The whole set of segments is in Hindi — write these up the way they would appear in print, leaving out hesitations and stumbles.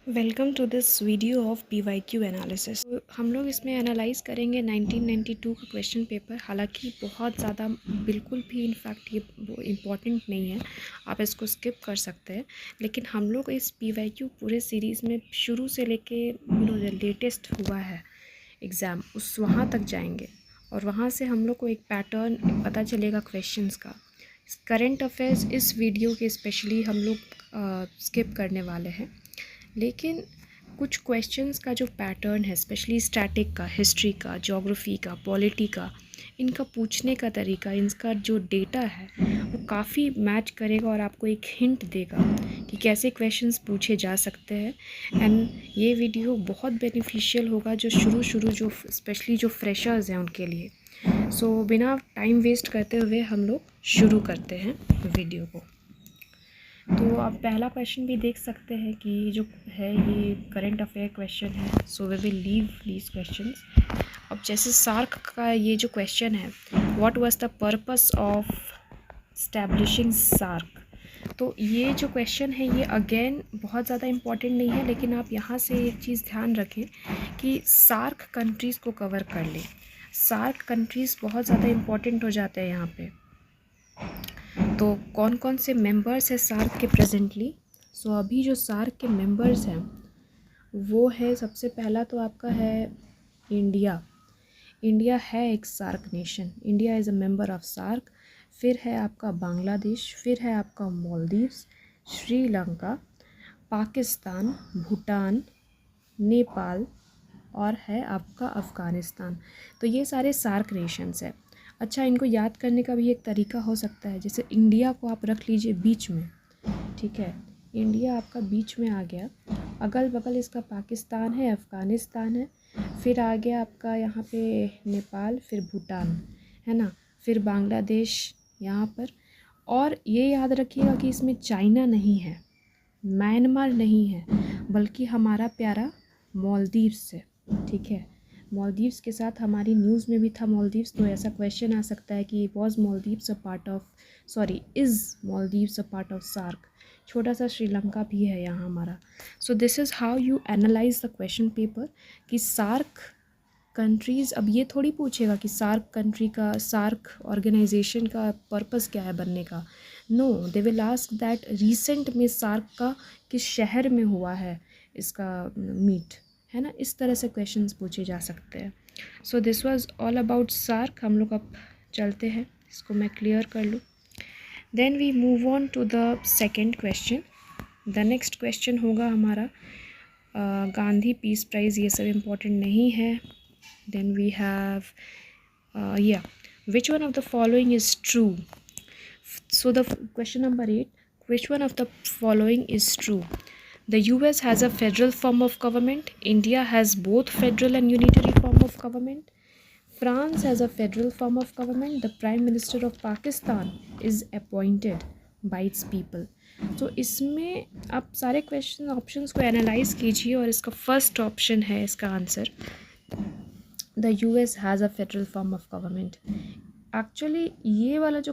Welcome to this video of PYQ analysis. हम लोग इसमें एनालाइज करेंगे 1992 का क्वेश्चन पेपर। हालांकि बहुत ज़्यादा बिल्कुल भी इनफैक्ट ये इम्पॉर्टेंट नहीं है, आप इसको स्किप कर सकते हैं। लेकिन हम लोग इस PYQ पूरे सीरीज़ में शुरू से लेके लेटेस्ट हुआ है एग्ज़ाम उस वहाँ तक जाएंगे और वहाँ से हम लोग को एक पैटर्न पता चलेगा क्वेश्चंस का। करंट अफेयर्स इस वीडियो के स्पेशली हम लोग स्किप करने वाले हैं, लेकिन कुछ क्वेश्चंस का जो पैटर्न है स्पेशली स्टैटिक का, हिस्ट्री का, ज्योग्राफी का, पॉलिटी का, इनका पूछने का तरीका, इनका जो डेटा है वो काफ़ी मैच करेगा और आपको एक हिंट देगा कि कैसे क्वेश्चंस पूछे जा सकते हैं। एंड ये वीडियो बहुत बेनिफिशियल होगा जो शुरू जो स्पेशली जो फ्रेशर्स हैं उनके लिए। सो बिना टाइम वेस्ट करते हुए हम लोग शुरू करते हैं वीडियो को। तो आप पहला क्वेश्चन भी देख सकते हैं कि जो है ये करंट अफेयर क्वेश्चन है। So we will leave these questions. अब जैसे सार्क का ये जो क्वेश्चन है, what was the purpose of establishing SAARC, तो ये जो क्वेश्चन है ये अगेन बहुत ज़्यादा इम्पॉर्टेंट नहीं है, लेकिन आप यहाँ से एक चीज़ ध्यान रखें कि सार्क कंट्रीज़ को कवर कर लें। सार्क कंट्रीज़ बहुत ज़्यादा इम्पॉर्टेंट हो जाते हैं यहाँ पे। तो कौन कौन से मेंबर्स हैं सार्क के प्रेजेंटली? सो अभी जो सार्क के मेंबर्स हैं वो है, सबसे पहला तो आपका है इंडिया। इंडिया है एक SAARC nation, India is a member of SAARC. फिर है आपका बांग्लादेश, फिर है आपका मालदीव्स, श्रीलंका, पाकिस्तान, भूटान, नेपाल और है आपका अफ़गानिस्तान। तो ये सारे सार्क नेशंस हैं। अच्छा, इनको याद करने का भी एक तरीका हो सकता है, जैसे इंडिया को आप रख लीजिए बीच में, ठीक है, इंडिया आपका बीच में आ गया, अगल बगल इसका पाकिस्तान है, अफ़गानिस्तान है, फिर आ गया आपका यहाँ पे नेपाल, फिर भूटान, है ना, फिर बांग्लादेश यहाँ पर। और ये याद रखिएगा कि इसमें चाइना नहीं है, म्यांमार नहीं है, बल्कि हमारा प्यारा मालदीव्स है, ठीक है। मालदीव्स के साथ हमारी न्यूज़ में भी था मालदीव्स, तो ऐसा क्वेश्चन आ सकता है कि was Maldives a part of, sorry, is Maldives a part of SAARC. छोटा सा श्रीलंका भी है यहाँ हमारा। So this is how you analyse the question paper कि सार्क कंट्रीज़। अब ये थोड़ी पूछेगा कि सार्क कंट्री का, सार्क ऑर्गेनाइजेशन का पर्पस क्या है बनने का। No, they will ask that recent में सार्क का किस शहर में हुआ है इसका मीट, है ना। इस तरह से क्वेश्चंस पूछे जा सकते हैं। So this was all about SAARC. हम लोग अब चलते हैं, इसको मैं क्लियर कर लूँ। Then we move on to the second question. The next question होगा हमारा गांधी पीस प्राइज़, ये सब इम्पोर्टेंट नहीं है। Then we have which one of the following is true? So the question number 8, which one of the following is true? The US has a federal form of government. India has both federal and unitary form of government. France has a federal form of government. The Prime Minister of Pakistan is appointed by its people. तो इसमें आप सारे क्वेश्चन ऑप्शंस को एनालाइज कीजिए और इसका फर्स्ट ऑप्शन है इसका answer, the US has a federal form of government. Actually ये वाला जो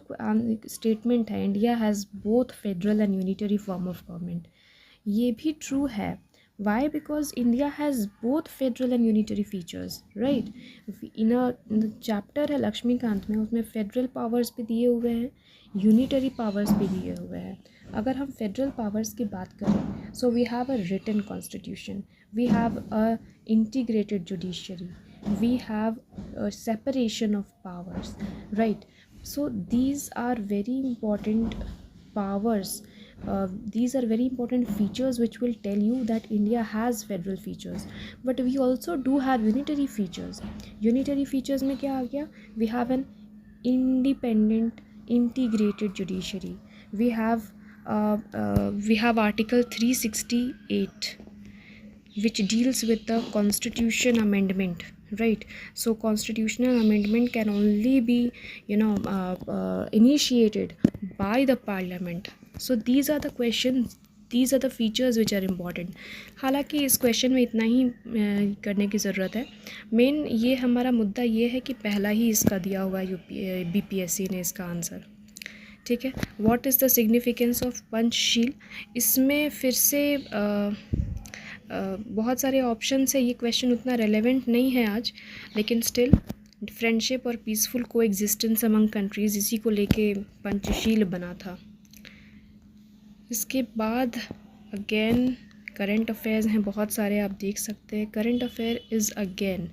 स्टेटमेंट है, India has both federal and unitary form of government, ये भी ट्रू है। Why? Because India has both federal and unitary features, right. In chapter है लक्ष्मीकांत में, उसमें फेडरल पावर्स भी दिए हुए हैं, यूनिटरी पावर्स भी दिए हुए हैं। अगर हम फेडरल पावर्स की बात करें, so we have a written constitution, we have a integrated judiciary, we have a separation of powers, right? So these are very important powers, these are very important features which will tell you that India has federal features, but we also do have unitary features. Unitary features में क्या आ गया? We have an independent integrated judiciary, we have article 368 which deals with the constitution amendment, right? So constitutional amendment can only be initiated by the parliament. So these are the questions, these are the features which are important. हालांकि इस क्वेश्चन में इतना ही करने की ज़रूरत है। मेन ये हमारा मुद्दा ये है कि पहला ही इसका दिया हुआ BPSC ने इसका आंसर, ठीक है। What is the significance of Panchsheel? इसमें फिर से बहुत सारे ऑप्शन है, ये क्वेश्चन उतना रेलेवेंट नहीं है आज, लेकिन स्टिल फ्रेंडशिप और पीसफुल को एग्जिस्टेंस अमंग कंट्रीज़, इसी को लेके पंचशील बना था। इसके बाद अगेन करंट अफेयर्स हैं बहुत सारे, आप देख सकते हैं। Current affair is again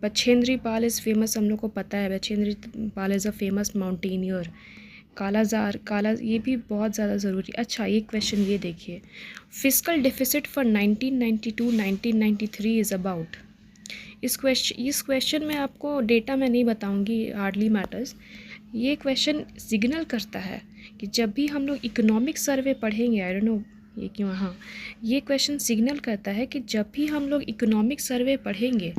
Bachendri Pal is famous, हम लोग को पता है Bachendri Pal is a famous mountaineer. काला ये भी बहुत ज़्यादा ज़रूरी। अच्छा, ये क्वेश्चन ये देखिए, fiscal deficit for 1992-1993 is about. इस क्वेश्चन में आपको डेटा मैं नहीं बताऊंगी, हार्डली मैटर्स। ये क्वेश्चन सिग्नल करता है कि जब भी हम लोग इकोनॉमिक सर्वे पढ़ेंगे, आई डोंट नो ये क्यों, हाँ, ये क्वेश्चन सिग्नल करता है कि जब भी हम लोग इकोनॉमिक सर्वे पढ़ेंगे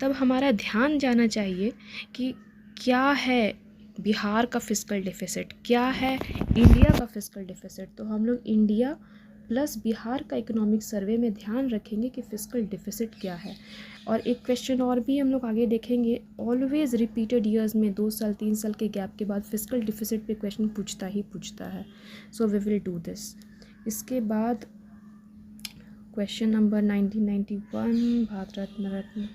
तब हमारा ध्यान जाना चाहिए कि क्या है बिहार का फिस्कल डेफिसिट, क्या है इंडिया का फिस्कल डेफिसिट। तो हम लोग इंडिया प्लस बिहार का इकोनॉमिक सर्वे में ध्यान रखेंगे कि फिस्कल डेफिसिट क्या है। और एक क्वेश्चन और भी हम लोग आगे देखेंगे, ऑलवेज रिपीटेड ईयर्स में 2 साल 3 साल के गैप के बाद फिस्कल डेफिसिट पे क्वेश्चन पूछता ही पूछता है। So we will do this. इसके बाद question number 1991, Bharat Ratna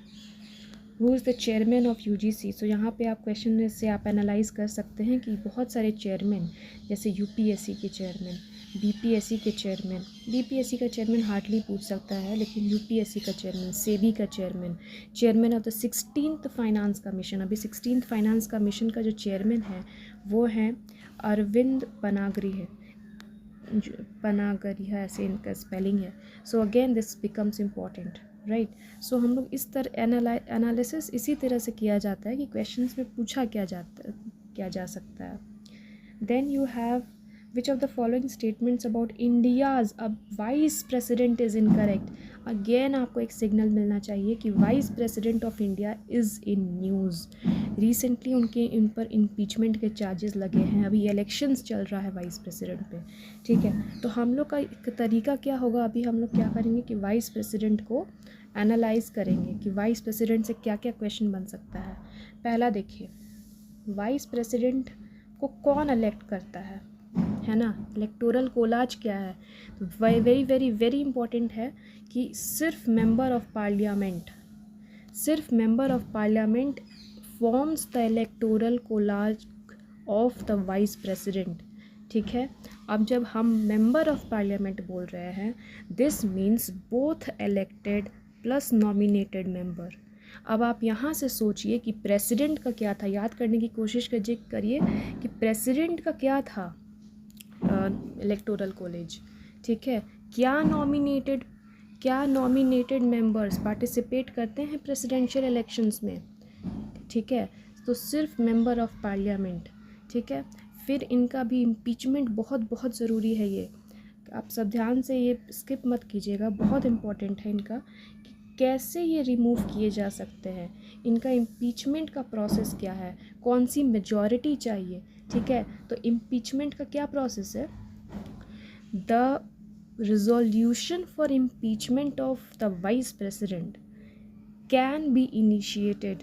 who is the chairman of UGC. So यहाँ पे आप क्वेश्चन से आप एनालाइज कर सकते हैं कि बहुत सारे चेयरमैन, जैसे यूपीएससी के चेयरमैन, बीपीएससी के चेयरमैन, बीपीएससी का चेयरमैन हार्डली पूछ सकता है, लेकिन यूपीएससी का चेयरमैन, सेबी का chairman, chairman of the 16th finance commission. अभी 16th फाइनेंस कमीशन का जो चेयरमैन है वो हैं अरविंद पनागरी है, पनागरिया ऐसे इनका स्पेलिंग है। So again this becomes important, right. So हम लोग इस तरह एनालिसिस इसी तरह से किया जाता है कि क्वेश्चंस में पूछा क्या जा सकता है। Then you have which of the following statements about India's अब vice president is incorrect. Again आपको एक सिग्नल मिलना चाहिए कि vice president of India is in news. Recently इन पर इम्पीचमेंट के चार्जेस लगे हैं, अभी इलेक्शंस चल रहा है वाइस प्रेसिडेंट पे, ठीक है। तो हम लोग का एक तरीका क्या होगा, अभी हम लोग क्या करेंगे कि वाइस प्रेसिडेंट को एनालाइज करेंगे कि वाइस प्रेसिडेंट से क्या क्या क्वेश्चन बन सकता है। पहला देखिए, वाइस प्रेसिडेंट को कौन इलेक्ट करता है ना, इलेक्टोरल कोलाज क्या है। तो वेरी वेरी वेरी इंपॉर्टेंट है कि सिर्फ member of parliament forms the electoral collage of the vice president, ठीक है। अब जब हम मेंबर ऑफ पार्लियामेंट बोल रहे हैं, this means both elected plus nominated member. अब आप यहाँ से सोचिए कि प्रेसिडेंट का क्या था, याद करने की कोशिश करिए कि प्रेसिडेंट का क्या था इलेक्टोरल कॉलेज, ठीक है। क्या नॉमिनेटेड मेंबर्स पार्टिसिपेट करते हैं प्रेसिडेंशियल इलेक्शंस में, ठीक है। तो सिर्फ मेंबर ऑफ पार्लियामेंट, ठीक है। फिर इनका भी इम्पीचमेंट बहुत बहुत ज़रूरी है, ये आप सब ध्यान से ये स्किप मत कीजिएगा, बहुत इम्पॉर्टेंट है इनका कि कैसे ये रिमूव किए जा सकते हैं, इनका इम्पीचमेंट का प्रोसेस क्या है, कौन सी मेजॉरिटी चाहिए, ठीक है। तो इम्पीचमेंट का क्या प्रोसेस है, the resolution for impeachment of the vice president can be initiated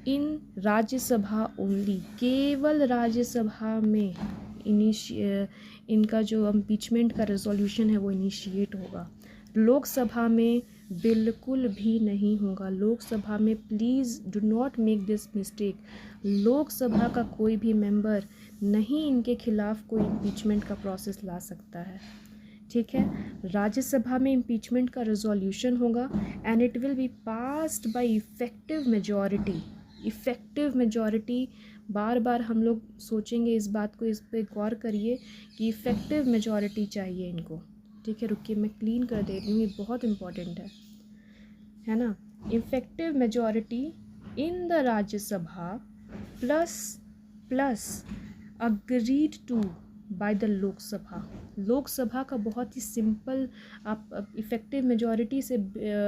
in Rajya Sabha only, केवल राज्यसभा में इनका जो इम्पीचमेंट का रेजोल्यूशन है वो इनिशिएट होगा, लोकसभा में बिल्कुल भी नहीं होगा। लोकसभा में please do not make this mistake, Lok Sabha का कोई भी मेंबर नहीं इनके खिलाफ कोई इम्पीचमेंट का प्रोसेस ला सकता है, ठीक है। राज्यसभा में इम्पीचमेंट का रेजोल्यूशन होगा and it will be passed by effective majority. बार बार हम लोग सोचेंगे इस बात को, इस पे गौर करिए कि इफ़ेक्टिव मेजॉरिटी चाहिए इनको, ठीक है। रुकिए मैं क्लीन कर दे रही हूँ, ये बहुत इम्पॉर्टेंट है ना। Effective majority in the Rajya Sabha plus agreed to bye the Lok Sabha का बहुत ही सिंपल, आप इफ़ेक्टिव मेजॉरिटी से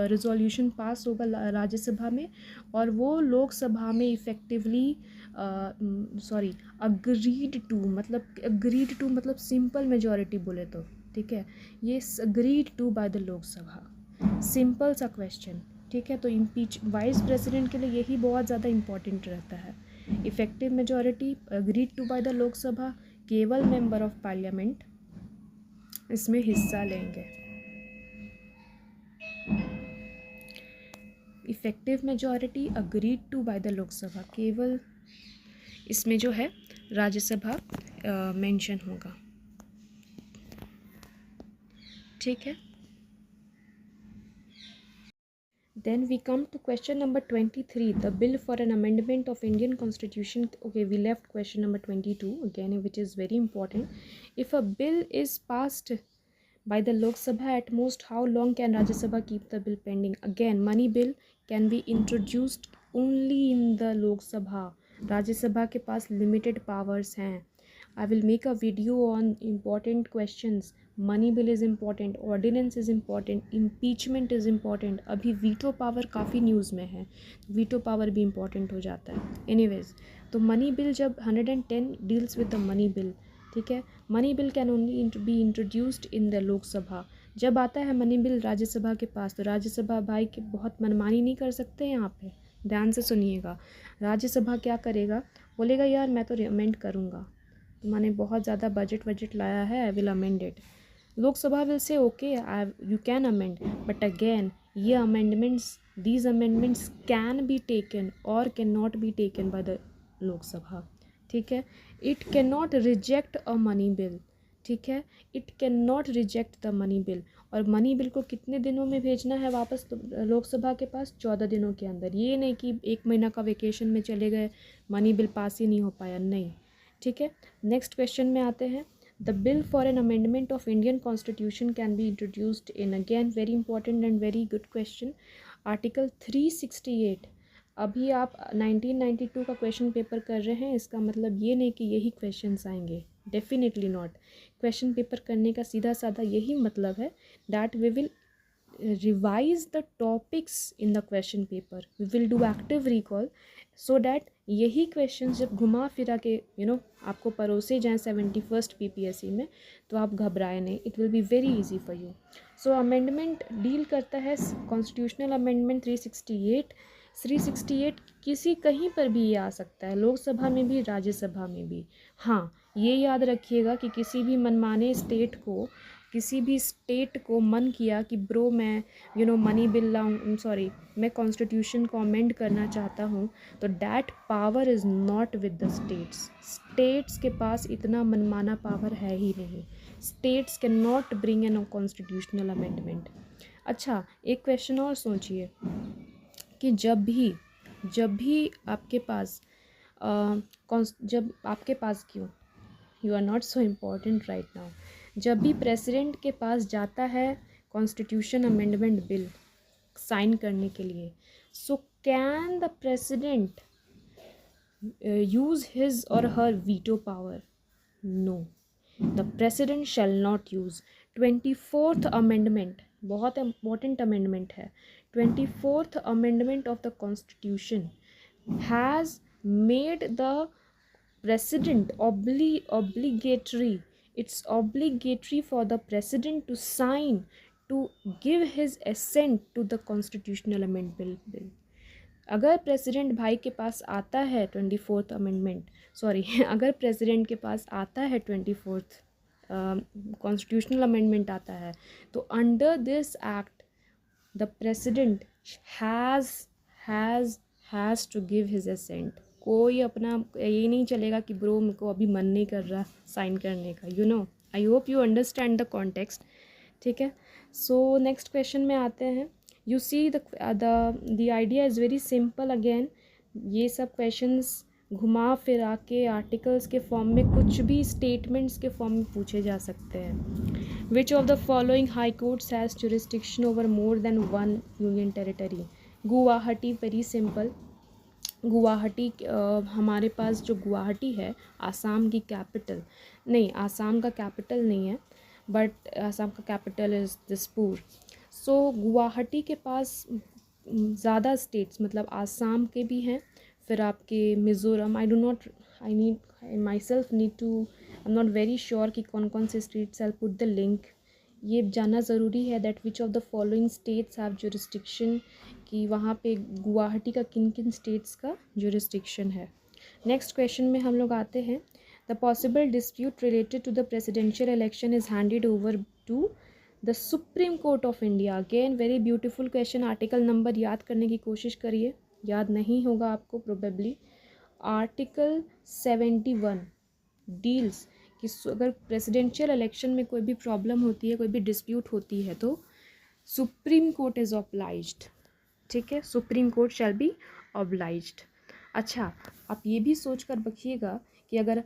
रिजोल्यूशन पास होगा राज्यसभा में, और वो लोकसभा में इफ़ेक्टिवली अग्रीड टू मतलब सिंपल मेजॉरिटी बोले तो, ठीक है। ये agreed to bye the Lok Sabha, simple सा क्वेश्चन, ठीक है। तो वाइस प्रेसिडेंट के लिए यही बहुत ज़्यादा इम्पॉर्टेंट रहता है, effective majority agreed to bye the Lok Sabha, केवल मेंबर ऑफ पार्लियामेंट इसमें हिस्सा लेंगे, effective majority agreed to bye the Lok Sabha, केवल इसमें जो है राज्यसभा मेंशन होगा, ठीक है। Then we come to question number 23, the bill for an amendment of Indian constitution. Okay, we left question number 22 again, which is very important. If a bill is passed by the Lok Sabha, at most how long can Rajya Sabha keep the bill pending? Again, money bill can be introduced only in the Lok Sabha. Rajya Sabha के पास limited powers हैं. I will make a video on important questions. Money bill is important, ordinance is important, impeachment is important. अभी वीटो पावर काफ़ी न्यूज़ में है, वीटो पावर भी इम्पॉर्टेंट हो जाता है. एनीवेज, तो मनी बिल जब 110 deals with the money bill, ठीक है. Money bill can only be introduced in the Lok Sabha. जब आता है मनी बिल राज्यसभा के पास, तो राज्यसभा भाई के बहुत मनमानी नहीं कर सकते यहाँ पे. ध्यान से सुनिएगा, राज्यसभा क्या करेगा, बोलेगा यार मैं तो अमेंड करूँगा, मैंने बहुत ज़्यादा बजट लाया है, I will amend it. Lok Sabha will say okay you can amend, but again ये amendments, these amendments can be taken और can not be taken by the Lok Sabha, ठीक है. It can not reject a money bill, ठीक है. It can not reject the money bill. और मनी बिल को कितने दिनों में भेजना है वापस लोकसभा के पास? 14 दिनों के अंदर. ये नहीं कि 1 महीना का वेकेशन में चले गए, मनी बिल पास ही नहीं हो पाया, नहीं, ठीक है. नेक्स्ट क्वेश्चन में आते हैं. The bill for an amendment of Indian constitution can be introduced in, again very important and very good question, article 368. अभी आप 1992 का क्वेश्चन पेपर कर रहे हैं, इसका मतलब ये नहीं कि यही क्वेश्चंस आएंगे, डेफिनेटली नॉट. क्वेश्चन पेपर करने का सीधा साधा यही मतलब है that we will revise the topics in the question paper, we will do active recall so that यही क्वेश्चन जब घुमा फिरा के आपको परोसे जाएँ 71st PPSC में, तो आप घबराए नहीं, it will be very easy for you. So amendment deal करता है कॉन्स्टिट्यूशनल अमेंडमेंट 368 किसी कहीं पर भी ये आ सकता है, लोकसभा में भी, राज्यसभा में भी. हाँ, ये याद रखिएगा कि किसी भी मनमाने स्टेट को, किसी भी स्टेट को मन किया कि ब्रो मैं मनी बिल लाऊं, सॉरी मैं कॉन्स्टिट्यूशन को अमेंड करना चाहता हूं, तो that power is not with the states. States के पास इतना मनमाना पावर है ही नहीं. States can not bring an constitutional amendment. अच्छा, एक क्वेश्चन और सोचिए कि जब भी आपके पास क्यों, you are not so important right now, जब भी प्रेसिडेंट के पास जाता है कॉन्स्टिट्यूशन अमेंडमेंट बिल साइन करने के लिए, so can the president use his और her veto power? No, the president shall not use. 24th amendment बहुत इम्पोर्टेंट अमेंडमेंट है. 24th amendment of the constitution has made the president obligatory. It's obligatory for the president to sign, to give his assent to the constitutional amendment bill. अगर प्रेसिडेंट भाई के पास आता है 24th अमेंडमेंट, सॉरी अगर प्रेसिडेंट के पास आता है 24th कॉन्स्टिट्यूशनल अमेंडमेंट आता है, तो under this act the president has to give his assent. कोई अपना ये नहीं चलेगा कि ब्रो मेरे को अभी मन नहीं कर रहा साइन करने का. I hope you understand the context, ठीक है. सो नेक्स्ट क्वेश्चन में आते हैं. You see the idea is very simple. Again ये सब क्वेश्चंस घुमा फिरा के आर्टिकल्स के फॉर्म में, कुछ भी स्टेटमेंट्स के फॉर्म में पूछे जा सकते हैं. विच of the following high courts has jurisdiction over more than one union territory? Guwahati, very simple. Guwahati, हमारे पास जो गुवाहाटी है आसाम की कैपिटल, नहीं आसाम का कैपिटल नहीं है, बट आसाम का कैपिटल इज़ दिसपुर. सो गुवाहाटी के पास ज़्यादा स्टेट्स, मतलब आसाम के भी हैं, फिर आपके Mizoram, I myself need to, I am not very sure कि कौन कौन से states. I put the link. ये जानना ज़रूरी है that which of the following states have jurisdiction, कि वहाँ पे गुवाहाटी का किन किन स्टेट्स का जुरिस्डिक्शन है. नेक्स्ट क्वेश्चन में हम लोग आते हैं. The possible dispute related to the presidential election is handed over to the supreme court of India, again very beautiful question. Article number याद करने की कोशिश करिए, याद नहीं होगा आपको प्रोबेबली। आर्टिकल 71 डील्स कि अगर प्रेसिडेंशियल इलेक्शन में कोई भी प्रॉब्लम होती है, कोई भी डिस्प्यूट होती है, तो सुप्रीम कोर्ट इज़ ऑब्लाइज्ड। ठीक है, supreme court shall be obliged. अच्छा, आप ये भी सोच कर रखिएगा कि अगर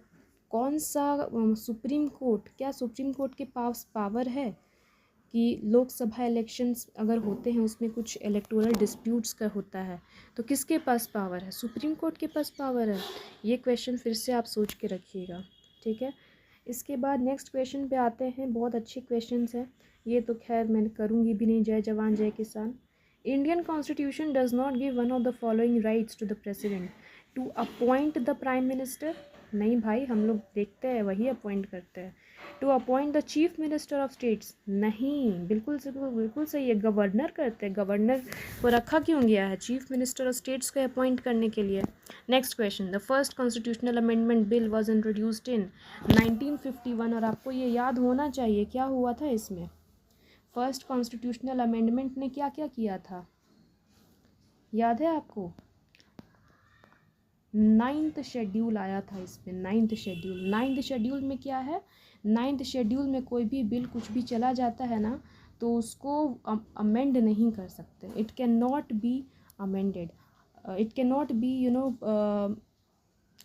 कौन सा सुप्रीम कोर्ट, क्या सुप्रीम कोर्ट के पास पावर है कि लोकसभा इलेक्शंस अगर होते हैं उसमें कुछ इलेक्टोरल डिस्प्यूट्स का होता है, तो किसके पास पावर है? सुप्रीम कोर्ट के पास पावर है। ये क्वेश्चन फिर से आप सोच के रखिएगा। ठीक है, इसके बाद नेक्स्ट क्वेश्चन पे आते हैं। बहुत अच्छे क्वेश्चंस हैं ये, तो खैर मैं करूँगी भी नहीं। जय जवान जय किसान। Indian constitution does not give one of the following rights to the president to appoint the prime minister. नहीं भाई, हम लोग देखते हैं वही अपॉइंट करते हैं। To appoint the chief minister of states, नहीं, बिल्कुल बिल्कुल सही है, गवर्नर करते हैं। गवर्नर को रखा क्यों गया है? चीफ मिनिस्टर ऑफ स्टेट्स को अपॉइंट करने के लिए। Next question, the first constitutional amendment bill was introduced in 1951, और आपको ये याद होना चाहिए क्या हुआ था इसमें। फर्स्ट कॉन्स्टिट्यूशनल अमेंडमेंट ने क्या क्या किया था, याद है आपको? 9th शेड्यूल आया था इसमें। 9th शेड्यूल, 9th शेड्यूल में क्या है? 9th शेड्यूल में कोई भी बिल कुछ भी चला जाता है ना, तो उसको अमेंड नहीं कर सकते। It can not be amended, it can not be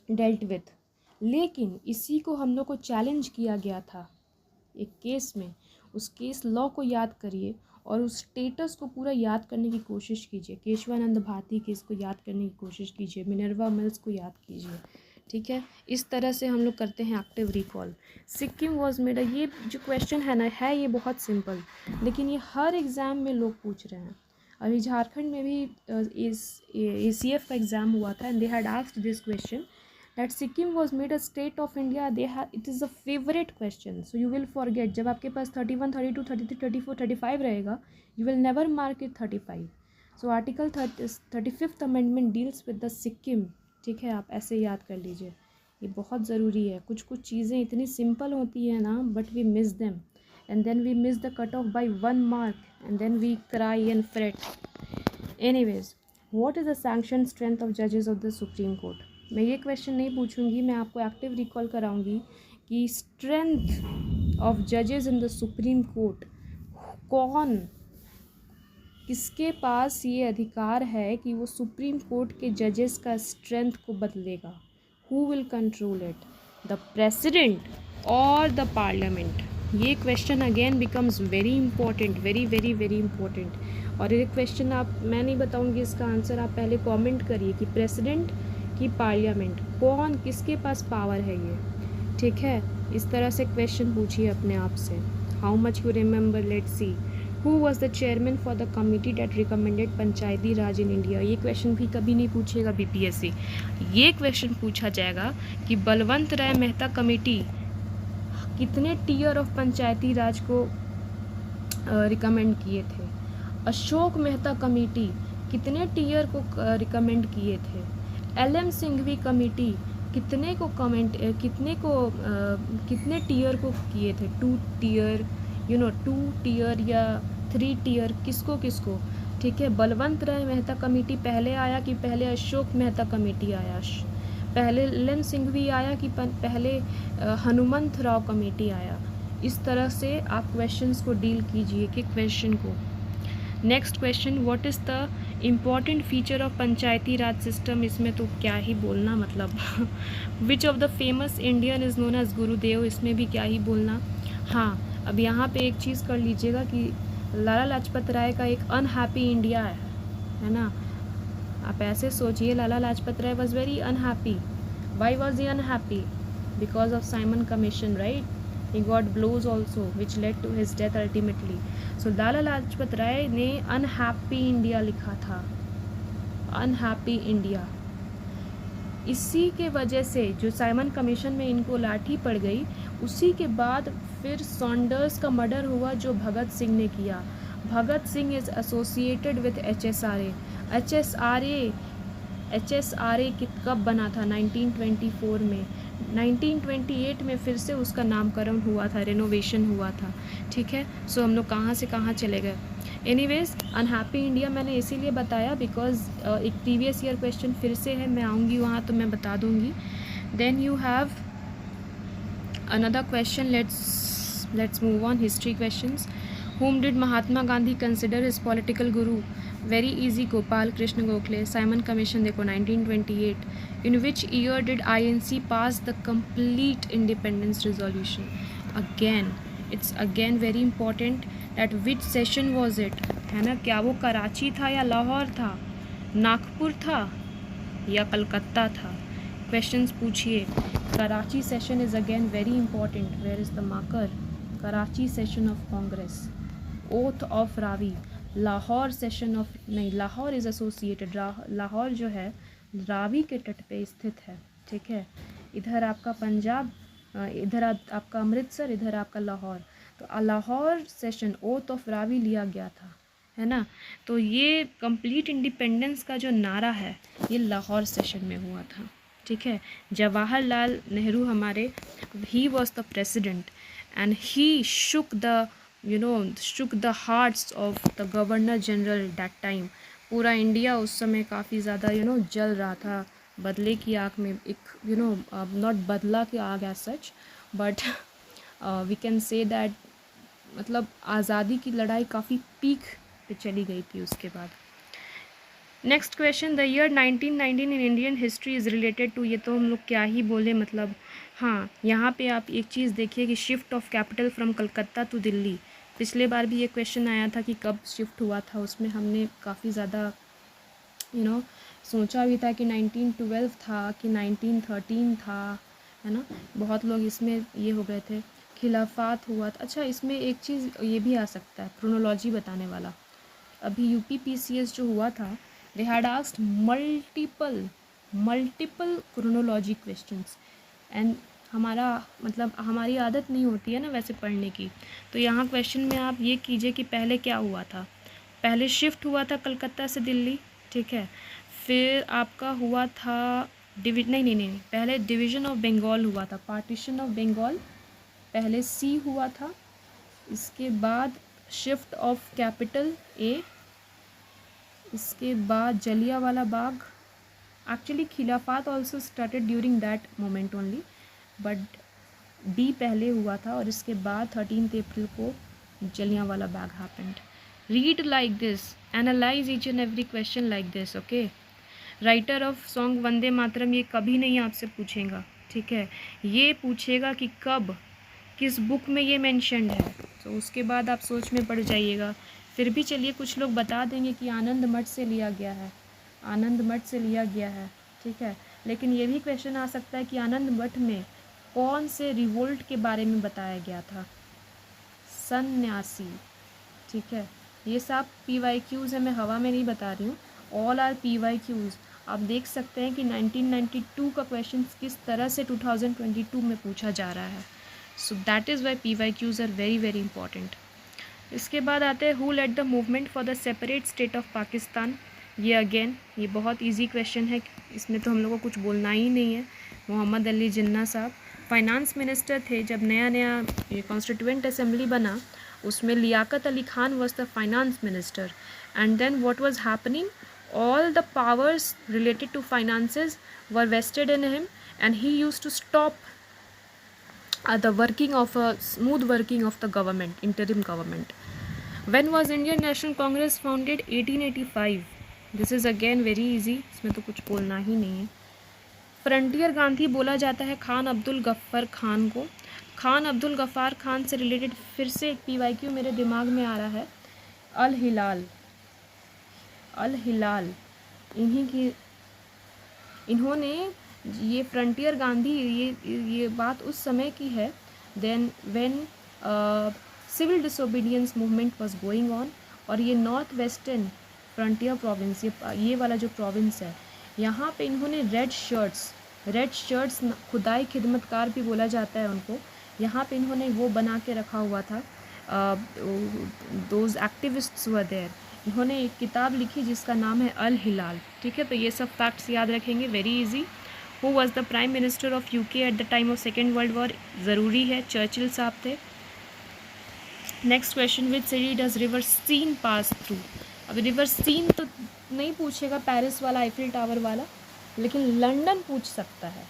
dealt with. लेकिन इसी को हम लोग को चैलेंज किया गया था एक केस में। उस केस लॉ को याद करिए और उस स्टेटस को पूरा याद करने की कोशिश कीजिए। केशवानंद भारती केस को याद करने की कोशिश कीजिए, मिनर्वा मिल्स को याद कीजिए। ठीक है, इस तरह से हम लोग करते हैं active recall. Sikkim was made, ये जो क्वेश्चन है ना, है ये बहुत सिंपल, लेकिन ये हर एग्ज़ाम में लोग पूछ रहे हैं। अभी झारखंड में भी ACF का एग्ज़ाम हुआ था, and they had asked this question that Sikkim was made a state of India. It is a favorite question, so you will forget. जब आपके पास 31, 32, 33, 34, 35 रहेगा, you will never mark it 35. So Article 35th Amendment deals with the Sikkim. ठीक है, आप ऐसे याद कर लीजिए, ये बहुत ज़रूरी है। कुछ कुछ चीज़ें इतनी सिंपल होती है ना, but we miss them, and then we miss the cut off by 1 mark, and then we cry and fret. Anyways, what is the sanctioned strength of judges of the Supreme Court? मैं ये क्वेश्चन नहीं पूछूंगी, मैं आपको एक्टिव रिकॉल कराऊंगी कि स्ट्रेंथ ऑफ जजेस इन द सुप्रीम कोर्ट, कौन, किसके पास ये अधिकार है कि वो सुप्रीम कोर्ट के जजेस का स्ट्रेंथ को बदलेगा। Who will control it, the president और द पार्लियामेंट? ये question again becomes very important, very very very important. और ये क्वेश्चन आप, मैं नहीं बताऊंगी इसका आंसर, आप पहले कमेंट करिए कि प्रेसिडेंट कि पार्लियामेंट, कौन, किसके पास पावर है ये। ठीक है, इस तरह से क्वेश्चन पूछिए अपने आप से। How much you remember, let's see. Who was the chairman for the committee that recommended panchayati raj in India? ये क्वेश्चन भी कभी नहीं पूछेगा BPSC। ये क्वेश्चन पूछा जाएगा कि बलवंत राय मेहता कमेटी कितने टीयर ऑफ पंचायती राज को रिकमेंड किए थे? अशोक मेहता कमेटी कितने टीयर को रिकमेंड किए थे? LM सिंघवी कमेटी कितने टीयर को किए थे? 2 टीयर, 2 टीयर या 3 टीयर, किसको किसको? ठीक है, बलवंत राय मेहता कमेटी पहले आया कि पहले अशोक मेहता कमेटी आया? पहले LM सिंघवी आया कि पहले हनुमंत राव कमेटी आया? इस तरह से आप क्वेश्चंस को डील कीजिए कि क्वेश्चन को। Next question, what is the important feature of panchayati raj system? इसमें तो क्या ही बोलना, मतलब which of the famous Indian is known as Gurudev? इसमें भी क्या ही बोलना। हाँ, अब यहाँ पे एक चीज़ कर लीजिएगा कि लाला लाजपत राय का एक अनहैप्पी इंडिया है ना। आप ऐसे सोचिए, Lala Lajpat Rai was very unhappy. Why was he unhappy? Because of Simon commission, right? He got blows also which led to his death ultimately. So लाला लाजपत राय ने अनहैप्पी इंडिया लिखा था, अनहैप्पी इंडिया। इसी के वजह से जो साइमन कमीशन में इनको लाठी पड़ गई, उसी के बाद फिर सॉन्डर्स का मर्डर हुआ जो भगत सिंह ने किया। Bhagat Singh is associated with HSRA। HSRA कब बना था? 1924 में। 1928 में फिर से उसका नामकरण हुआ था, रेनोवेशन हुआ था, ठीक है। सो हम लोग कहाँ से कहाँ चले गए। एनीवेज, अनहैप्पी इंडिया मैंने इसीलिए बताया बिकॉज एक प्रीवियस ईयर क्वेश्चन फिर से है, मैं आऊँगी वहाँ तो मैं बता दूँगी। Then you have another question. Let's move on. History questions. Whom did Mahatma Gandhi consider his political guru? Very easy. Gopal Krishna Gokhale. Simon Commission देखो 1928. In which year did INC pass the complete independence resolution? Again, it's again very important that which session was it, है ना। क्या वो कराची था या लाहौर था, नागपुर था या कलकत्ता था। क्वेश्चंस पूछिए। Karachi session is again very important. Where is the marker? Karachi session of Congress, oath of Ravi, Lahore session of, नहीं, लाहौर इज़ एसोसिएटेड, लाहौर जो है रावी के तट पे स्थित है, ठीक है। इधर आपका पंजाब, इधर आपका अमृतसर, इधर आपका लाहौर। तो Lahore session, oath of Ravi लिया गया था, है ना। तो ये कंप्लीट इंडिपेंडेंस का जो नारा है ये लाहौर सेशन में हुआ था, ठीक है। जवाहरलाल नेहरू हमारे, he was the president and he shook the hearts of the governor general that time. पूरा इंडिया उस समय काफ़ी ज़्यादा जल रहा था बदले की आग में। एक नॉट बदला की आग as such, but we can say that मतलब आज़ादी की लड़ाई काफ़ी पीक पे चली गई थी उसके बाद। Next question, the year 1919 in Indian history is related to, ये तो हम लोग क्या ही बोले, मतलब हाँ, यहाँ पे आप एक चीज़ देखिए कि shift of capital from Calcutta to Delhi. पिछले बार भी ये क्वेश्चन आया था कि कब शिफ्ट हुआ था, उसमें हमने काफ़ी ज़्यादा सोचा भी था कि 1912 था कि 1913 था, है ना। बहुत लोग इसमें ये हो गए थे, खिलाफत हुआ था। अच्छा, इसमें एक चीज़ ये भी आ सकता है, क्रोनोलॉजी बताने वाला। अभी यूपीपीसीएस जो हुआ था, they had asked multiple chronology questions and हमारी आदत नहीं होती है ना वैसे पढ़ने की। तो यहाँ क्वेश्चन में आप ये कीजिए कि पहले क्या हुआ था। पहले शिफ्ट हुआ था कलकत्ता से दिल्ली, ठीक है। फिर आपका हुआ था नहीं, पहले डिवीज़न ऑफ बंगाल हुआ था, पार्टीशन ऑफ बंगाल पहले सी हुआ था। इसके बाद शिफ्ट ऑफ कैपिटल ए, इसके बाद Jallianwala Bagh. Actually Khilafat also started during that moment only, but D पहले हुआ था और इसके बाद 13 अप्रैल को Jallianwala Bagh happened. Read like this, analyse each and every question like this, okay. Writer of song Vande Mataram, ये कभी नहीं आपसे पूछेगा, ठीक है। ये पूछेगा कि कब, किस बुक में ये मेंशन्ड है, तो उसके बाद आप सोच में पड़ जाइएगा। फिर भी चलिए कुछ लोग बता देंगे कि आनंद मठ से लिया गया है, आनंद मठ से लिया गया है, ठीक है। लेकिन ये भी क्वेश्चन आ सकता है कि आनंद मठ में कौन से रिवोल्ट के बारे में बताया गया था, सन्यासी, ठीक है। ये सब PYQs है, मैं हवा में नहीं बता रही हूँ, ऑल आर PYQs। आप देख सकते हैं कि 1992 का क्वेश्चन किस तरह से 2022 में पूछा जा रहा है। So that is why PYQs are very very important. इसके बाद आते हैं, who led the movement for the separate state of Pakistan. ये अगेन ये बहुत इजी क्वेश्चन है, इसमें तो हम लोग को कुछ बोलना ही नहीं है। मोहम्मद अली जिन्ना साहब फाइनेंस मिनिस्टर थे जब नया ये कॉन्स्टिट्यूएंट असेंबली बना, उसमें Liaquat Ali Khan was the finance minister. And then what was happening, all the powers related to finances were vested in him and he used to stop the working of a smooth working of the government, interim government. When was Indian National Congress founded? 1885. This is again very easy, इसमें तो कुछ बोलना ही नहीं है। फ्रंटियर गांधी बोला जाता है खान अब्दुल गफ्फार खान को। खान अब्दुल गफ्फार खान से रिलेटेड फिर से एक PYQ मेरे दिमाग में आ रहा है, अल हिलाल। अल हिलाल इन्होंने ये फ्रंटियर गांधी, ये बात उस समय की है then when civil disobedience movement was going on. और ये नॉर्थ वेस्टर्न फ्रंटियर प्रोविंस, ये वाला जो प्रोविंस है, यहाँ पे इन्होंने रेड शर्ट्स खुदाई खिदमतकार भी बोला जाता है उनको, यहाँ पे इन्होंने वो बना के रखा हुआ था। Those activists were there. इन्होंने एक किताब लिखी जिसका नाम है अल हिलाल, ठीक है। तो ये सब फैक्ट्स याद रखेंगे, very easy. Who was the prime minister of UK at the time of second world war, ज़रूरी है, चर्चिल साहब थे। Next question, which city does river Seine pass through. अब रिवर सीन तो नहीं पूछेगा, पेरिस वाला, आईफिल टावर वाला, लेकिन लंदन पूछ सकता है।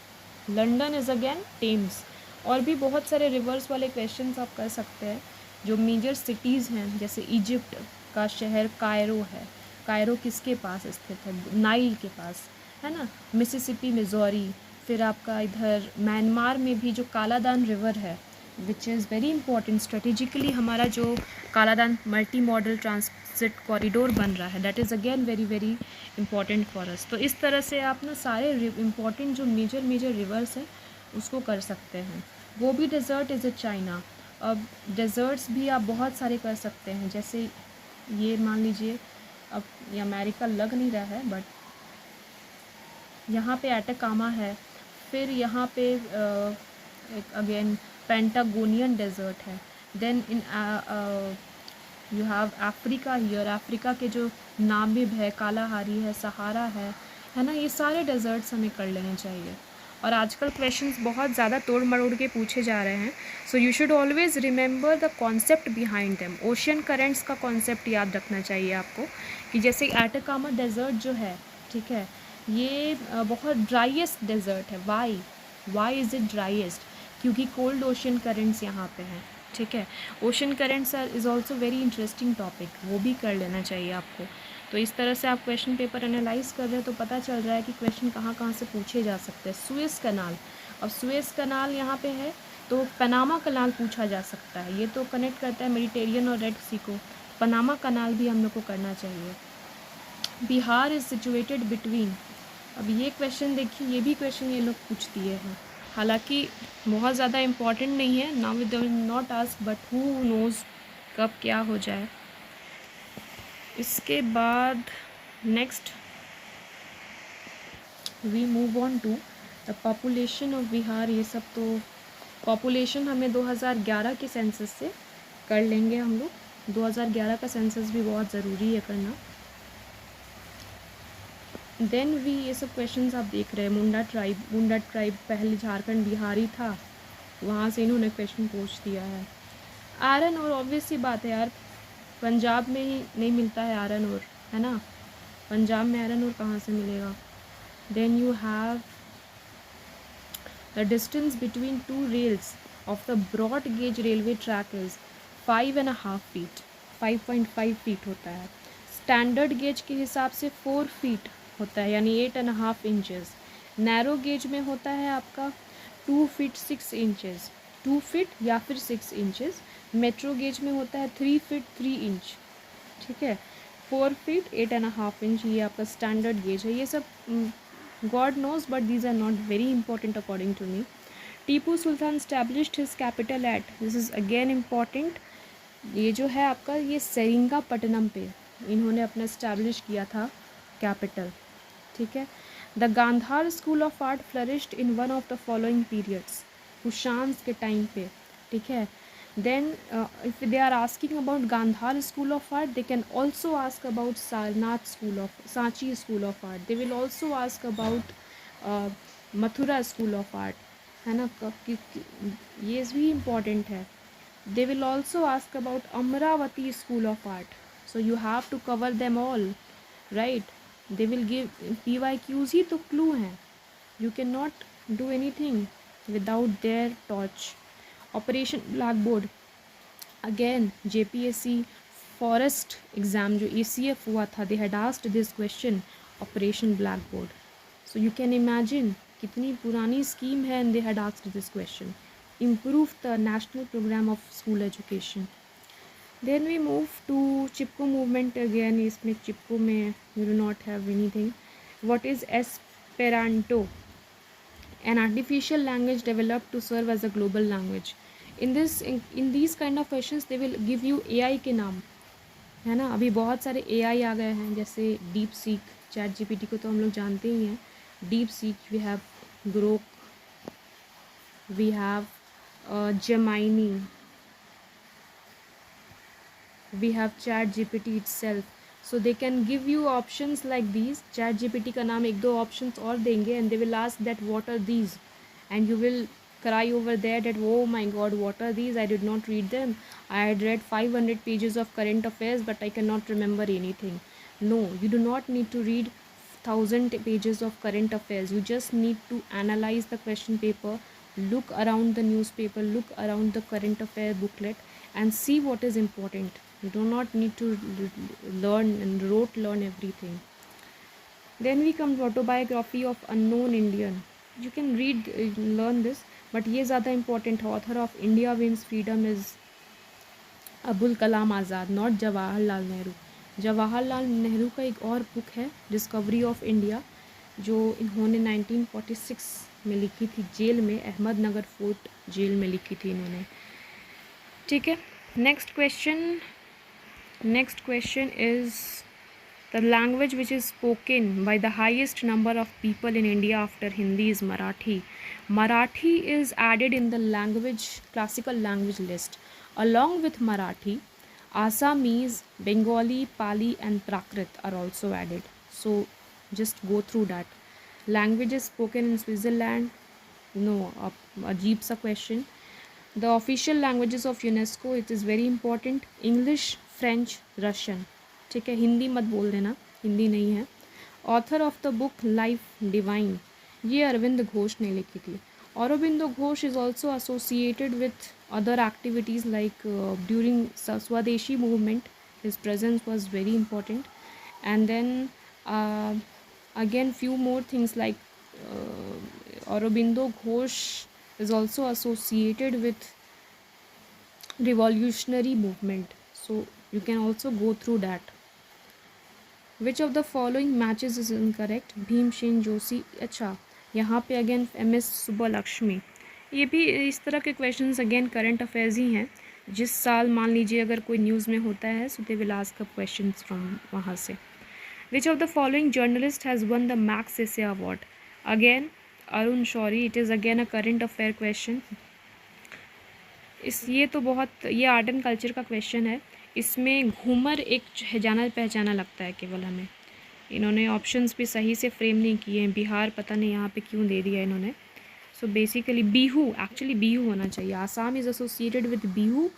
London is again Thames. और भी बहुत सारे रिवर्स वाले क्वेश्चंस आप कर सकते हैं। जो मेजर सिटीज़ हैं, जैसे इजिप्ट का शहर कायरो है, कायरो किसके पास स्थित है, नाइल के पास, है ना। Mississippi, Missouri. फिर आपका इधर म्यांमार में भी जो कालादान रिवर है, which is very important strategically, हमारा जो Kaladan multi modal transit corridor बन रहा है, that is again very very important for us. तो इस तरह से आप ना सारे इंपॉर्टेंट जो मेजर रिवर्स हैं उसको कर सकते हैं। वो भी डेजर्ट इज़ ए चाइना। अब डेजर्ट्स भी आप बहुत सारे कर सकते हैं, जैसे ये मान लीजिए, अब ये अमेरिका लग नहीं रहा है, बट यहाँ पे एटाकामा है। फिर यहाँ पे अगेन पेंटागोनियन डेजर्ट है। Then in you have Africa here, Africa के जो नामिब है, कालाहारी है, सहारा है ना। ये सारे डेजर्ट्स हमें कर लेने चाहिए। और आजकल क्वेश्चंस बहुत ज़्यादा तोड़ मरोड़ के पूछे जा रहे हैं, so you should always remember the concept behind them. Ocean currents का कॉन्सेप्ट याद रखना चाहिए आपको, कि जैसे एटाकामा डेजर्ट जो है, ठीक है, ये बहुत ड्राइएस्ट डेजर्ट है। Why is it driest? क्योंकि कोल्ड ओशियन करेंट्स यहाँ पे हैं, ठीक है। Ocean currents is also very interesting topic, वो भी कर लेना चाहिए आपको। तो इस तरह से आप क्वेश्चन पेपर एनालाइज कर रहे हैं तो पता चल रहा है कि क्वेश्चन कहाँ कहाँ से पूछे जा सकते हैं। सुएज़ कनाल, अब सुएज़ कनाल यहाँ पे है तो पनामा कनाल पूछा जा सकता है। ये तो कनेक्ट करता है मेडिटेरियन और रेड सी को, पनामा कनाल भी हम लोग को करना चाहिए। बिहार इज़ सिचुएटेड बिटवीन, अब ये क्वेश्चन देखिए, ये भी क्वेश्चन ये लोग पूछ दिए हैं, हालांकि बहुत ज़्यादा इम्पॉर्टेंट नहीं है। Now we will not ask, but who knows कब क्या हो जाए। इसके बाद next we move on to the population of Bihar. ये सब तो पॉपुलेशन हमें 2011 के सेंसस से कर लेंगे हम लोग। 2011 का सेंसस भी बहुत ज़रूरी है करना। देन भी ये सब क्वेश्चंस आप देख रहे हैं। मुंडा ट्राइब पहले झारखंड बिहारी था, वहाँ से इन्होंने क्वेश्चन पूछ दिया है। आयरन और ऑब्वियस सी बात है यार, पंजाब में ही नहीं मिलता है आयरन और, है ना। पंजाब में आयरन और कहाँ से मिलेगा। Then you have the distance between two rails of the broad gauge railway track is 5.5 feet, 5.5 feet होता है। स्टैंडर्ड गेज के हिसाब से 4 फीट होता है, यानी 8.5 इंचेस। नैरो गेज में होता है आपका 2 फीट 6 इंचेस, 2 फीट या फिर 6 इंचेस। मेट्रो गेज में होता है 3 फीट 3 इंच, ठीक है। 4 फीट 8.5 इंच, ये आपका स्टैंडर्ड गेज है। ये सब god knows, but these are not very important according to me. Tipu Sultan established his capital at, this is again important. ये जो है आपका, ये सेरिंगापट्टनम पे इन्होंने अपना इस्टेब्लिश किया था कैपिटल, ठीक है। The Gandhara school of art flourished in one of the following periods, Kushans के टाइम पे, ठीक है। Then if they are asking about Gandhara school of art, they can also ask about Sarnath school of, Sanchi school of art. They will also ask about Mathura school of art, है ना। ये भी इम्पॉर्टेंट है। They will also ask about Amravati School of Art. So you have to cover them all, right? They will give PYQs ही तो clue हैं. You cannot do anything without their touch. Operation Blackboard. Again, JPSC Forest exam जो ACF हुआ था, they had asked this question, Operation Blackboard. So you can imagine कितनी पुरानी स्कीम है, and they had asked this question. Improve the national program of school education. Then we move to Chipko movement again. इसमें चिपको में you do not have anything. What is Esperanto? An artificial language developed to serve as a global language. In these kind of questions they will give you AI के नाम, है ना। अभी बहुत सारे AI आ गए हैं, जैसे डीप सीक, चैट GPT को तो हम लोग जानते ही हैं। DeepSeek, we have Grok, we have Gemini, we have Chat GPT itself. So they can give you options like these. Chat GPT का नाम एक दो ऑप्शंस और देंगे and they will ask that what are these and you will cry over there that oh my god what are these, I did not read them, I had read 500 pages of current affairs but I cannot remember anything. No, you do not need to read 1000 pages of current affairs. You just need to analyze the question paper, look around the newspaper, look around the current affair booklet and see what is important. You do not need to learn and learn everything. Then we come to autobiography of unknown Indian. You can read, learn this, but ये ज़्यादा important है. Author of India Wins Freedom is Abul Kalam Azad, not Jawaharlal Nehru. Jawaharlal Nehru का एक और बुक है डिस्कवरी ऑफ इंडिया, जो इन्होंने 1946 में लिखी थी, जेल में, अहमदनगर फोर्ट जेल में लिखी थी इन्होंने. ठीक है. Next question is the language which is spoken by the highest number of people in India after Hindi is Marathi. Marathi is added in the classical language list. Along with Marathi, Assamese, Bengali, Pali and Prakrit are also added. So just go through that. Languages spoken in Switzerland. No, ajeeb sa question. The official languages of UNESCO, it is very important. English, French, Russian. ठीक है. हिंदी मत बोल देना, हिंदी नहीं है. Author of the book life divine, ये अरविंद घोष ने लिखी थी. Aurobindo Ghosh is also associated with other activities like during Swadeshi movement his presence was very important. And then again few more things like Aurobindo Ghosh is also associated with revolutionary movement, so you can also go through that. Which of the following matches is incorrect? Bhimsen Joshi. अच्छा, यहाँ पे अगेन MS सुब्बलक्ष्मी. ये भी इस तरह के क्वेश्चंस अगेन करंट अफेयर्स ही हैं. जिस साल मान लीजिए अगर कोई न्यूज़ में होता है, so they will ask a questions from वहाँ से. Which of the following journalist has won the Max Essay Award? Again Arun Shourie. It is again a current affair question. ये तो बहुत, ये आर्ट एंड कल्चर का क्वेश्चन है. इसमें घूमर एक जाना पहचाना लगता है केवल हमें. इन्होंने ऑप्शंस भी सही से फ्रेम नहीं किए हैं. बिहार पता नहीं यहाँ पे क्यों दे दिया इन्होंने. So basically Bihu, actually Bihu होना चाहिए. Assam is associated with Bihu.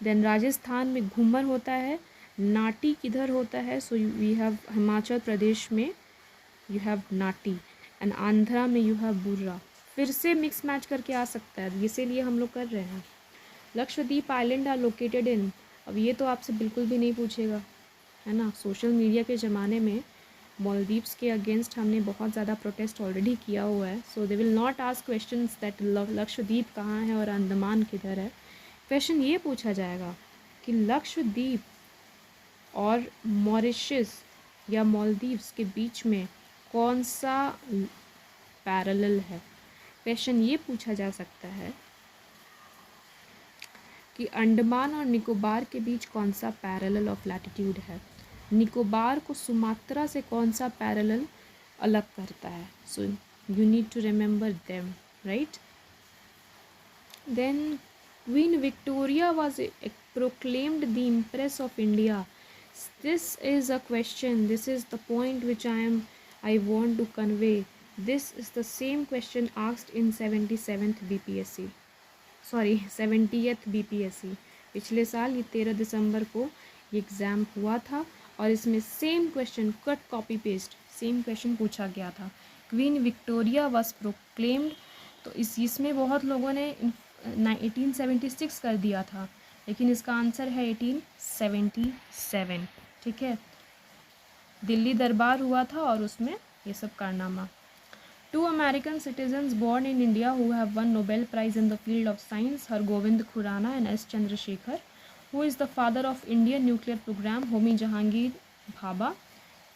Then Rajasthan में घूमर होता है. नाटी किधर होता है? So we have Himachal Pradesh में you have Nati and Andhra में यू हैव बुर्रा. फिर से मिक्स मैच करके आ सकता है, इसीलिए हम लोग कर रहे हैं. Lakshadweep island are located in. अब ये तो आपसे बिल्कुल भी नहीं पूछेगा, है ना. सोशल मीडिया के ज़माने में मालदीव्स के अगेंस्ट हमने बहुत ज़्यादा प्रोटेस्ट ऑलरेडी किया हुआ है. So they will not ask questions that Lakshadweep कहाँ है और अंडमान किधर है. क्वेश्चन ये पूछा जाएगा कि लक्षद्वीप और मॉरिशस या मालदीव्स के बीच में कौन सा पैरेलल है. क्वेश्चन ये पूछा जा सकता है कि अंडमान और निकोबार के बीच कौन सा पैरेलल ऑफ लैटिट्यूड है. निकोबार को सुमात्रा से कौन सा पैरेलल अलग करता है. So you need to remember them, right. Then queen Victoria was proclaimed the empress of India. This is a question, this is the point which I want to convey. This is the same question asked in 77th BPSC, sorry 70th BPSC. पिछले साल ये 13 दिसंबर को ये एग्ज़ाम हुआ था और इसमें same question cut copy paste same question पूछा गया था. क्वीन विक्टोरिया वाज प्रोक्लेम्ड, तो इसमें बहुत लोगों ने 1876 कर दिया था, लेकिन इसका आंसर है 1877. ठीक है. दिल्ली दरबार हुआ था और उसमें ये सब कारनामा. Two American citizens born in India who have won Nobel Prize in the field of science, Hargobind Khurana and S. Chandrasekhar. Who is the father of Indian nuclear program? Homi Jahangir Bhabha.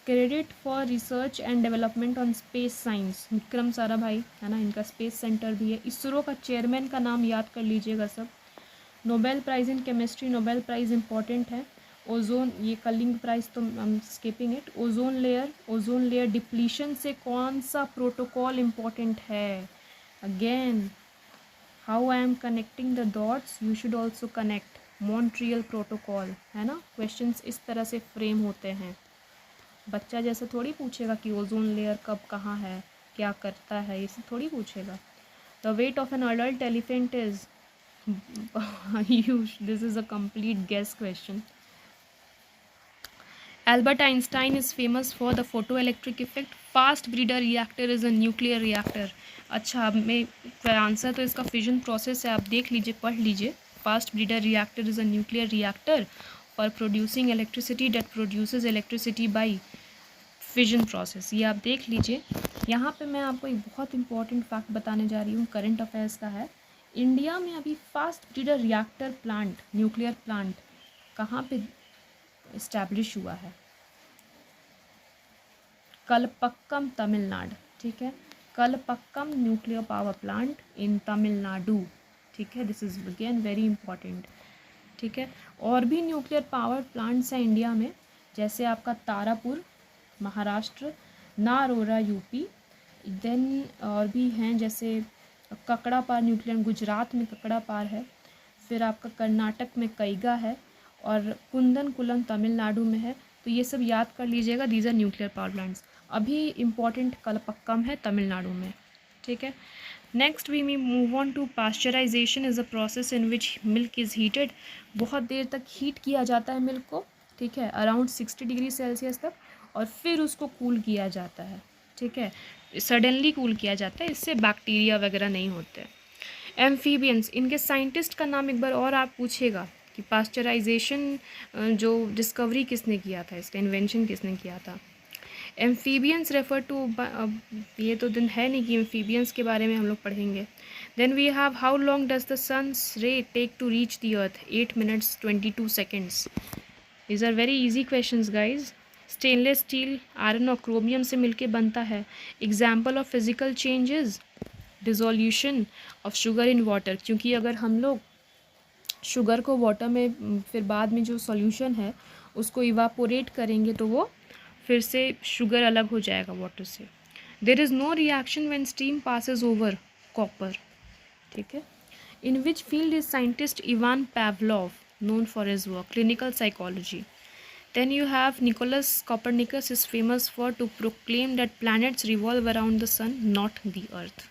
Credit for research and development on space science, Vikram Sarabhai, है ना. इनका स्पेस सेंटर भी है. इसरो का चेयरमैन का नाम याद कर लीजिएगा सब. Nobel prize in chemistry, Nobel prize important है. ओजोन, ये कलिंग प्राइज़ तो हम skipping it. Ozone layer depletion से कौन सा प्रोटोकॉल इम्पॉर्टेंट है. Again how I am connecting the dots, you should also connect. Montreal protocol, है ना. क्वेश्चंस इस तरह से फ्रेम होते हैं. बच्चा जैसे थोड़ी पूछेगा कि ओजोन लेयर कब कहाँ है, क्या करता है, ये सब थोड़ी पूछेगा. The weight of an adult elephant is this is a complete guess question. Albert Einstein is famous for the photoelectric effect. Fast breeder reactor is a nuclear reactor. अच्छा, अब मैं आंसर तो इसका फिजन प्रोसेस है, आप देख लीजिए, पढ़ लीजिए. Fast breeder reactor is a nuclear reactor for producing electricity that produces electricity by fission process. ये आप देख लीजिए. यहाँ पे मैं आपको एक बहुत इंपॉर्टेंट फैक्ट बताने जा रही हूँ, करंट अफेयर्स का है. इंडिया में अभी fast breeder reactor plant, nuclear plant कहाँ पे इस्टेब्लिश हुआ है? कलपक्कम तमिलनाडु. ठीक है, Kalpakkam nuclear power plant in Tamil Nadu. ठीक है, this is again very important. ठीक है, और भी न्यूक्लियर पावर प्लांट्स हैं इंडिया में, जैसे आपका तारापुर महाराष्ट्र, नारोरा यूपी, देन और भी हैं जैसे ककड़ापार न्यूक्लियर, गुजरात में ककड़ापार है, फिर आपका कर्नाटक में कैगा है, और कुंदनकुलम तमिलनाडु में है. तो ये सब याद कर लीजिएगा, these are nuclear power plants. अभी इम्पॉर्टेंट कलपक्कम है तमिलनाडु में. ठीक है, next we move on to pasteurization is a process in which milk is heated. बहुत देर तक हीट किया जाता है मिल्क को. ठीक है, अराउंड 60 डिग्री सेल्सियस तक, और फिर उसको कूल किया जाता है. ठीक है, सडनली कूल किया जाता है, इससे बैक्टीरिया वगैरह नहीं होते. एम्फीबियंस, इनके साइंटिस्ट का नाम एक बार और आप पूछेगा कि पास्चराइजेशन जो डिस्कवरी किसने किया था, इसका इन्वेंशन किसने किया था. एम्फीबियंस रेफर टू, ये तो दिन है नहीं कि एम्फीबियंस के बारे में हम लोग पढ़ेंगे. Then we have how long does the sun's ray take to reach the earth? 8 minutes 22 seconds. These are very easy questions guys. Stainless steel iron और क्रोमियम से मिलके बनता है. Example of physical changes, dissolution of sugar in water, क्योंकि अगर हम लोग शुगर को वाटर में फिर बाद में जो सॉल्यूशन है उसको इवापोरेट करेंगे तो वो फिर से शुगर अलग हो जाएगा वाटर से. There is no reaction when steam passes over copper. ठीक है, in which field is scientist Ivan Pavlov known for his work? Clinical psychology. Then you have Nicholas Copernicus is famous for to proclaim that planets revolve around the sun, not the earth.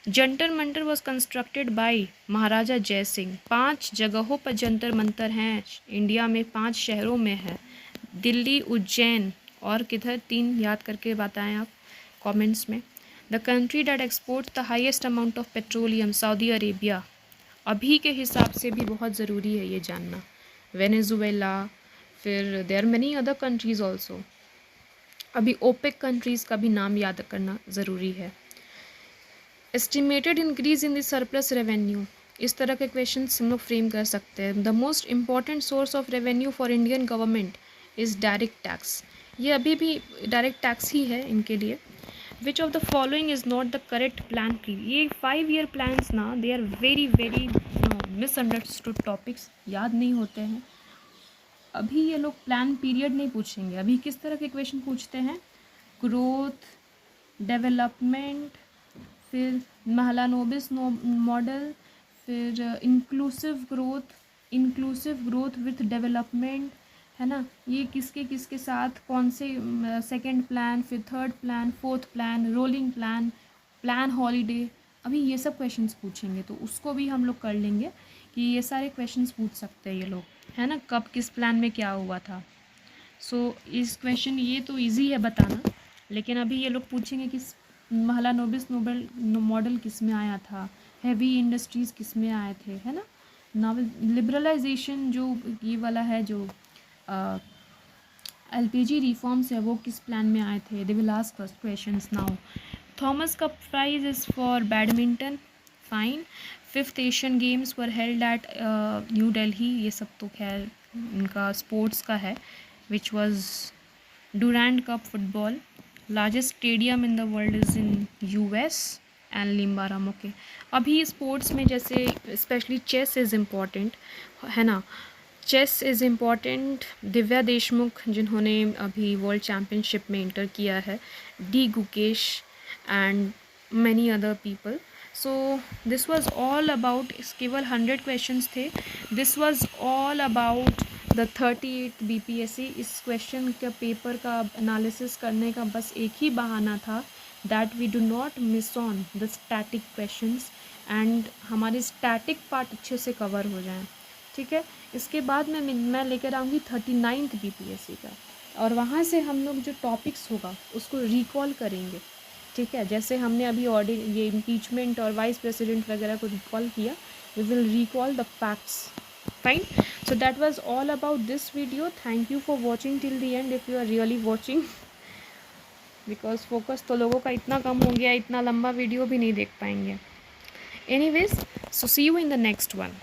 Jantar Mantar was constructed by Maharaja Jai Singh. 5 जगहों पर जंतर मंतर हैं इंडिया में, 5 शहरों में है. दिल्ली, उज्जैन और किधर, 3 याद करके बताएं आप कमेंट्स में. The country that export the highest amount of petroleum, Saudi Arabia. अभी के हिसाब से भी बहुत ज़रूरी है ये जानना. वेनेजुएला, फिर there many other countries also. अभी ओपेक कंट्रीज़ का भी नाम याद करना ज़रूरी है. Estimated increase in the surplus revenue, इस तरह के क्वेश्चन हम लोग फ्रेम कर सकते हैं. The most important source of revenue for Indian government is direct tax. ये अभी भी डायरेक्ट टैक्स ही है इनके लिए. Which of the following is not the correct plan. ये 5-year प्लान्स ना, they are very very misunderstood topics, याद नहीं होते हैं. अभी ये लोग प्लान पीरियड नहीं पूछेंगे. अभी किस तरह के क्वेश्चन पूछते हैं? ग्रोथ, डेवलपमेंट, फिर महलानोबिस मॉडल, फिर इंक्लूसिव ग्रोथ विथ डेवलपमेंट, है ना. ये किसके किसके साथ, कौन से सेकंड प्लान, फिर third plan, fourth plan, rolling plan holiday. अभी ये सब क्वेश्चंस पूछेंगे तो उसको भी हम लोग कर लेंगे कि ये सारे क्वेश्चंस पूछ सकते हैं ये लोग, है ना. कब किस प्लान में क्या हुआ था. सो इस क्वेश्चन ये तो इजी है बताना, लेकिन अभी ये लोग पूछेंगे कि महलानोबिस मॉडल किस में आया था, हैवी इंडस्ट्रीज़ किस में आए थे, है ना. नावल लिबरलाइजेशन जो ये वाला है, जो LPG रिफॉर्म्स है, वो किस प्लान में आए थे. They will ask first questions now. Thomas cup prize is for badminton. Fine. 5th Asian games were held at new Delhi. ये सब तो खैर इनका स्पोर्ट्स का है. Which was Durand cup football. Largest stadium in the world is in US and Limbaram. Okay, अभी स्पोर्ट्स में जैसे स्पेशली चेस इज़ इम्पॉर्टेंट, है ना. Chess is important. Divya Deshmukh जिन्होंने अभी वर्ल्ड चैम्पियनशिप में इंटर किया है, D Gukesh and many other people. So this was all about, केवल 100 क्वेश्चंस थे. This was all about the 38 BPSC, इस क्वेश्चन का पेपर का एनालिसिस करने का बस एक ही बहाना था, that we do not miss on the static questions and हमारे स्टैटिक पार्ट अच्छे से कवर हो जाएं, ठीक है। इसके बाद मैं लेकर आऊँगी 39th BPSC का, और वहाँ से हम लोग जो टॉपिक्स होगा उसको रिकॉल करेंगे, ठीक है। जैसे हमने अभी ये इम्पीचमेंट और वाइस प्रेसिडेंट वगैरह को रिकॉल किया, we will recall the facts, fine. So that was all about this video. Thank you for watching till the end if you are really watching, because focus तो लोगों का इतना कम हो गया, इतना लंबा वीडियो भी नहीं देख पाएंगे। Anyways, so see you in the next one.